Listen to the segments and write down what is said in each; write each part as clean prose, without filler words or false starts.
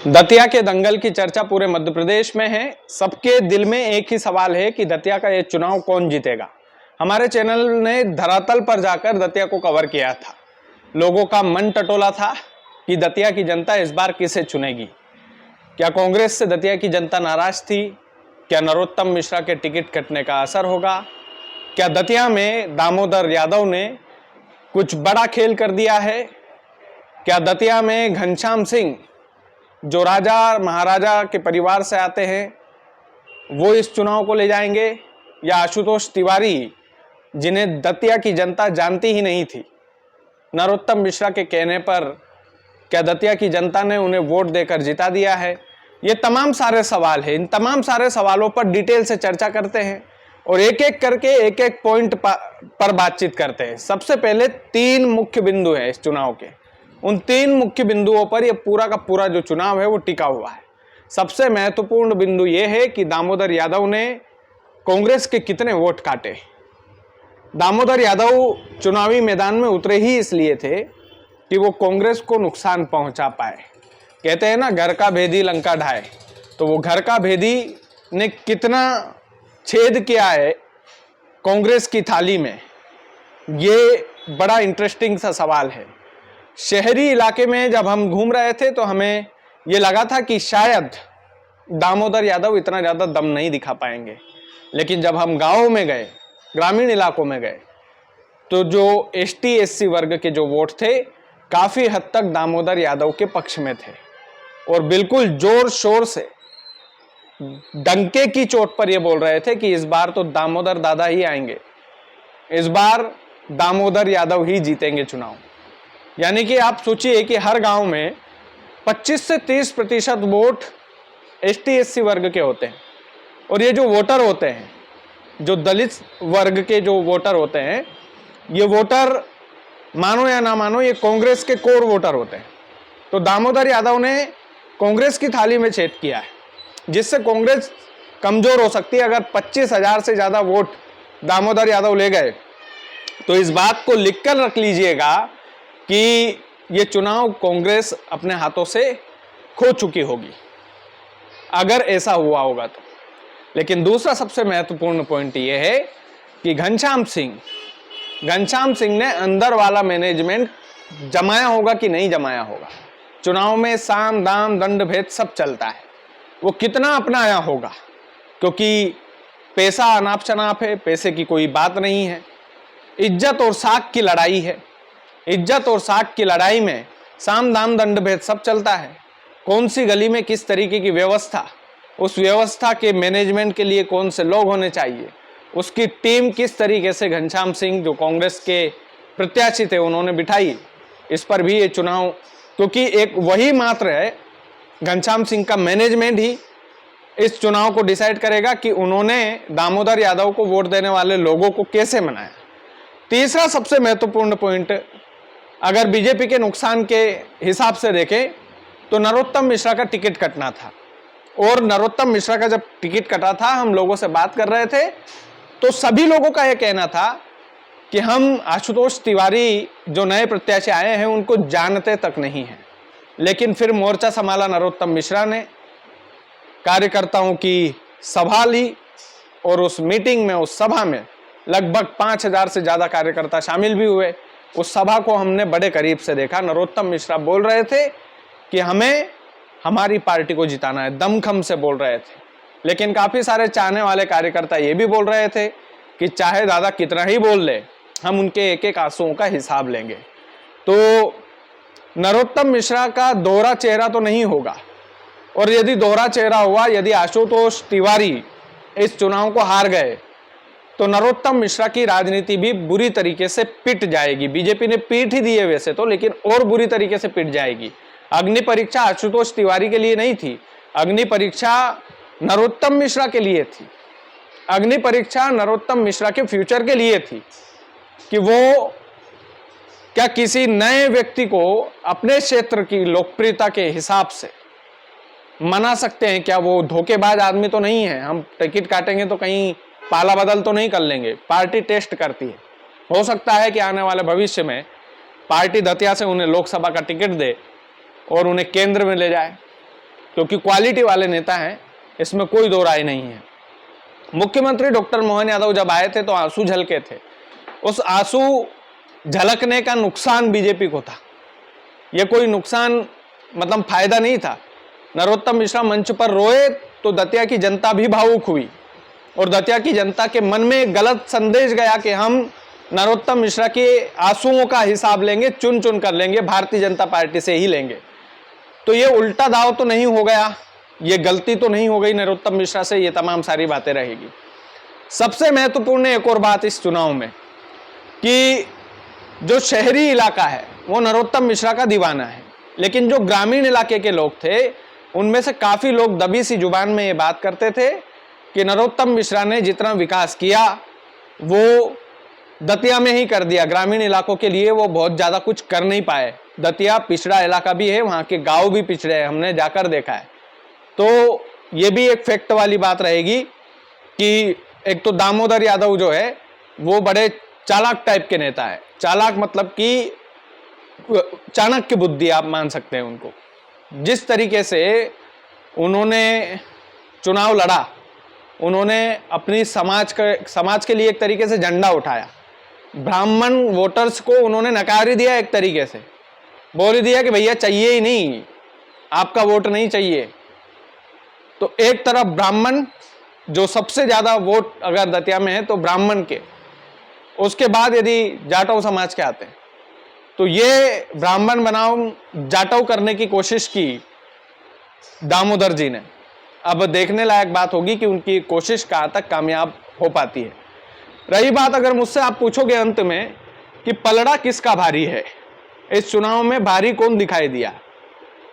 दतिया के दंगल की चर्चा पूरे मध्य प्रदेश में है। सबके दिल में एक ही सवाल है कि दतिया का ये चुनाव कौन जीतेगा। हमारे चैनल ने धरातल पर जाकर दतिया को कवर किया था। लोगों का मन टटोला था कि दतिया की जनता इस बार किसे चुनेगी। क्या कांग्रेस से दतिया की जनता नाराज थी? क्या नरोत्तम मिश्रा के टिकट कटने का असर होगा? क्या दतिया में दामोदर यादव ने कुछ बड़ा खेल कर दिया है? क्या दतिया में घनश्याम सिंह, जो राजा महाराजा के परिवार से आते हैं, वो इस चुनाव को ले जाएंगे, या आशुतोष तिवारी, जिन्हें दतिया की जनता जानती ही नहीं थी, नरोत्तम मिश्रा के कहने पर क्या दतिया की जनता ने उन्हें वोट देकर जिता दिया है? ये तमाम सारे सवाल हैं। इन तमाम सारे सवालों पर डिटेल से चर्चा करते हैं और एक एक करके एक एक पॉइंट पर बातचीत करते हैं। सबसे पहले 3 मुख्य बिंदु हैं इस चुनाव के। उन 3 मुख्य बिंदुओं पर यह पूरा का पूरा जो चुनाव है वो टिका हुआ है। सबसे महत्वपूर्ण बिंदु यह है कि दामोदर यादव ने कांग्रेस के कितने वोट काटे। दामोदर यादव चुनावी मैदान में उतरे ही इसलिए थे कि वो कांग्रेस को नुकसान पहुंचा पाए। कहते हैं ना, घर का भेदी लंका ढाए। तो वो घर का भेदी ने कितना छेद किया है कांग्रेस की थाली में, ये बड़ा इंटरेस्टिंग सा सवाल है। शहरी इलाके में जब हम घूम रहे थे तो हमें ये लगा था कि शायद दामोदर यादव इतना ज़्यादा दम नहीं दिखा पाएंगे, लेकिन जब हम गाँव में गए, ग्रामीण इलाकों में गए, तो जो एसटी एससी वर्ग के जो वोट थे काफ़ी हद तक दामोदर यादव के पक्ष में थे और बिल्कुल जोर शोर से डंके की चोट पर ये बोल रहे थे कि इस बार तो दामोदर दादा ही आएंगे, इस बार दामोदर यादव ही जीतेंगे चुनाव। यानी कि आप सोचिए कि हर गांव में 25 से 30% वोट एसटी एससी वर्ग के होते हैं और ये जो वोटर होते हैं, जो दलित वर्ग के जो वोटर होते हैं, ये वोटर मानो या ना मानो ये कांग्रेस के कोर वोटर होते हैं। तो दामोदर यादव ने कांग्रेस की थाली में छेद किया है, जिससे कांग्रेस कमजोर हो सकती है। अगर 25,000 से ज़्यादा वोट दामोदर यादव ले गए तो इस बात को लिखकर रख लीजिएगा कि ये चुनाव कांग्रेस अपने हाथों से खो चुकी होगी, अगर ऐसा हुआ होगा तो। लेकिन दूसरा सबसे महत्वपूर्ण पॉइंट ये है कि घनश्याम सिंह ने अंदर वाला मैनेजमेंट जमाया होगा कि नहीं जमाया होगा। चुनाव में साम दाम दंड भेद सब चलता है, वो कितना अपनाया होगा, क्योंकि पैसा अनाप शनाप है, पैसे की कोई बात नहीं है। इज्जत और साख की लड़ाई है। इज्जत और साख की लड़ाई में साम दाम दंड भेद सब चलता है। कौन सी गली में किस तरीके की व्यवस्था, उस व्यवस्था के मैनेजमेंट के लिए कौन से लोग होने चाहिए, उसकी टीम किस तरीके से घनश्याम सिंह, जो कांग्रेस के प्रत्याशी थे, उन्होंने बिठाई, इस पर भी ये चुनाव, क्योंकि एक वही मात्र है, घनश्याम सिंह का मैनेजमेंट ही इस चुनाव को डिसाइड करेगा कि उन्होंने दामोदर यादव को वोट देने वाले लोगों को कैसे मनाया। तीसरा सबसे महत्वपूर्ण पॉइंट, अगर बीजेपी के नुकसान के हिसाब से देखें तो नरोत्तम मिश्रा का टिकट कटना था। और नरोत्तम मिश्रा का जब टिकट कटा था, हम लोगों से बात कर रहे थे तो सभी लोगों का यह कहना था कि हम आशुतोष तिवारी जो नए प्रत्याशी आए हैं उनको जानते तक नहीं हैं। लेकिन फिर मोर्चा संभाला नरोत्तम मिश्रा ने, कार्यकर्ताओं की सभा ली और उस मीटिंग में, उस सभा में लगभग 5,000 से ज़्यादा कार्यकर्ता शामिल भी हुए। उस सभा को हमने बड़े करीब से देखा। नरोत्तम मिश्रा बोल रहे थे कि हमें हमारी पार्टी को जिताना है, दमखम से बोल रहे थे। लेकिन काफ़ी सारे चाहने वाले कार्यकर्ता ये भी बोल रहे थे कि चाहे दादा कितना ही बोल ले, हम उनके एक एक आंसुओं का हिसाब लेंगे। तो नरोत्तम मिश्रा का दोहरा चेहरा तो नहीं होगा, और यदि दोहरा चेहरा हुआ, यदि आशुतोष तिवारी इस चुनाव को हार गए तो नरोत्तम मिश्रा की राजनीति भी बुरी तरीके से पिट जाएगी। बीजेपी ने पीट ही दी है वैसे तो, लेकिन और बुरी तरीके से पिट जाएगी। अग्नि परीक्षा आशुतोष तिवारी के लिए नहीं थी, अग्नि परीक्षा नरोत्तम मिश्रा के लिए थी। अग्नि परीक्षा नरोत्तम मिश्रा के फ्यूचर के लिए थी कि वो क्या किसी नए व्यक्ति को अपने क्षेत्र की लोकप्रियता के हिसाब से मना सकते हैं। क्या वो धोखेबाज आदमी तो नहीं है, हम टिकट काटेंगे तो कहीं पाला बदल तो नहीं कर लेंगे। पार्टी टेस्ट करती है। हो सकता है कि आने वाले भविष्य में पार्टी दतिया से उन्हें लोकसभा का टिकट दे और उन्हें केंद्र में ले जाए। क्योंकि क्वालिटी वाले नेता हैं, इसमें कोई दो राय नहीं है। मुख्यमंत्री डॉक्टर मोहन यादव जब आए थे तो आंसू झलके थे। उस आंसू झलकने का नुकसान बीजेपी को था, यह कोई नुकसान मतलब फायदा नहीं था। नरोत्तम मिश्रा मंच पर रोए तो दतिया की जनता भी भावुक हुई और दतिया की जनता के मन में एक गलत संदेश गया कि हम नरोत्तम मिश्रा के आंसुओं का हिसाब लेंगे, चुन चुन कर लेंगे, भारतीय जनता पार्टी से ही लेंगे। तो ये उल्टा दाव तो नहीं हो गया, ये गलती तो नहीं हो गई नरोत्तम मिश्रा से, ये तमाम सारी बातें रहेगी। सबसे महत्वपूर्ण एक और बात इस चुनाव में कि जो शहरी इलाका है वो नरोत्तम मिश्रा का दीवाना है, लेकिन जो ग्रामीण इलाके के लोग थे उनमें से काफी लोग दबी सी जुबान में ये बात करते थे कि नरोत्तम मिश्रा ने जितना विकास किया वो दतिया में ही कर दिया, ग्रामीण इलाकों के लिए वो बहुत ज्यादा कुछ कर नहीं पाए। दतिया पिछड़ा इलाका भी है, वहां के गांव भी पिछड़े हैं, हमने जाकर देखा है। तो ये भी एक फैक्ट वाली बात रहेगी कि एक तो दामोदर यादव जो है वो बड़े चालाक टाइप के नेता है। चालाक मतलब कि चाणक्य बुद्धि आप मान सकते हैं उनको। जिस तरीके से उन्होंने चुनाव लड़ा, उन्होंने अपनी समाज के लिए एक तरीके से झंडा उठाया। ब्राह्मण वोटर्स को उन्होंने नकार ही दिया, एक तरीके से बोल ही दिया कि भैया चाहिए ही नहीं, आपका वोट नहीं चाहिए। तो एक तरफ ब्राह्मण, जो सबसे ज्यादा वोट अगर दतिया में है तो ब्राह्मण के, उसके बाद यदि जाटव समाज के आते हैं, तो ये ब्राह्मण बनाम जाटव करने की कोशिश की दामोदर जी ने। अब देखने लायक बात होगी कि उनकी कोशिश कहां तक कामयाब हो पाती है। रही बात अगर मुझसे आप पूछोगे अंत में कि पलड़ा किसका भारी है, इस चुनाव में भारी कौन दिखाई दिया,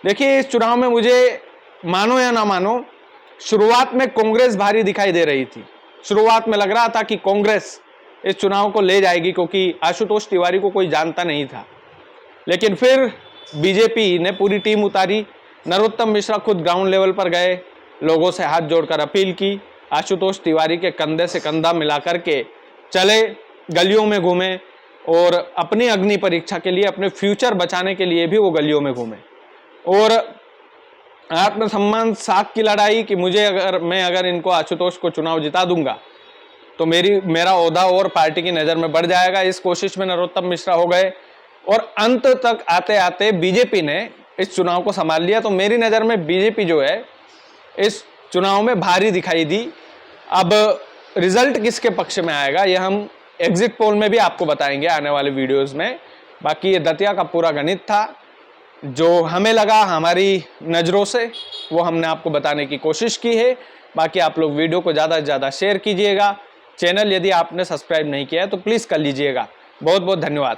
देखिए इस चुनाव में मुझे मानो या ना मानो शुरुआत में कांग्रेस भारी दिखाई दे रही थी। शुरुआत में लग रहा था कि कांग्रेस इस चुनाव को ले जाएगी क्योंकि आशुतोष तिवारी को कोई जानता नहीं था। लेकिन फिर बीजेपी ने पूरी टीम उतारी, नरोत्तम मिश्रा खुद ग्राउंड लेवल पर गए, लोगों से हाथ जोड़कर अपील की, आशुतोष तिवारी के कंधे से कंधा मिलाकर के चले, गलियों में घूमे और अपनी अग्नि परीक्षा के लिए, अपने फ्यूचर बचाने के लिए भी वो गलियों में घूमे। और आत्मसम्मान साख की लड़ाई कि मैं अगर इनको आशुतोष को चुनाव जिता दूंगा तो मेरा ओहदा और पार्टी की नजर में बढ़ जाएगा। इस कोशिश में नरोत्तम मिश्रा हो गए और अंत तक आते आते बीजेपी ने इस चुनाव को संभाल लिया। तो मेरी नजर में बीजेपी जो है इस चुनाव में भारी दिखाई दी। अब रिजल्ट किसके पक्ष में आएगा यह हम एग्जिट पोल में भी आपको बताएंगे आने वाले वीडियोस में। बाकी ये दतिया का पूरा गणित था, जो हमें लगा हमारी नज़रों से वो हमने आपको बताने की कोशिश की है। बाकी आप लोग वीडियो को ज़्यादा से ज़्यादा शेयर कीजिएगा। चैनल यदि आपने सब्सक्राइब नहीं किया है तो प्लीज़ कर लीजिएगा। बहुत बहुत धन्यवाद।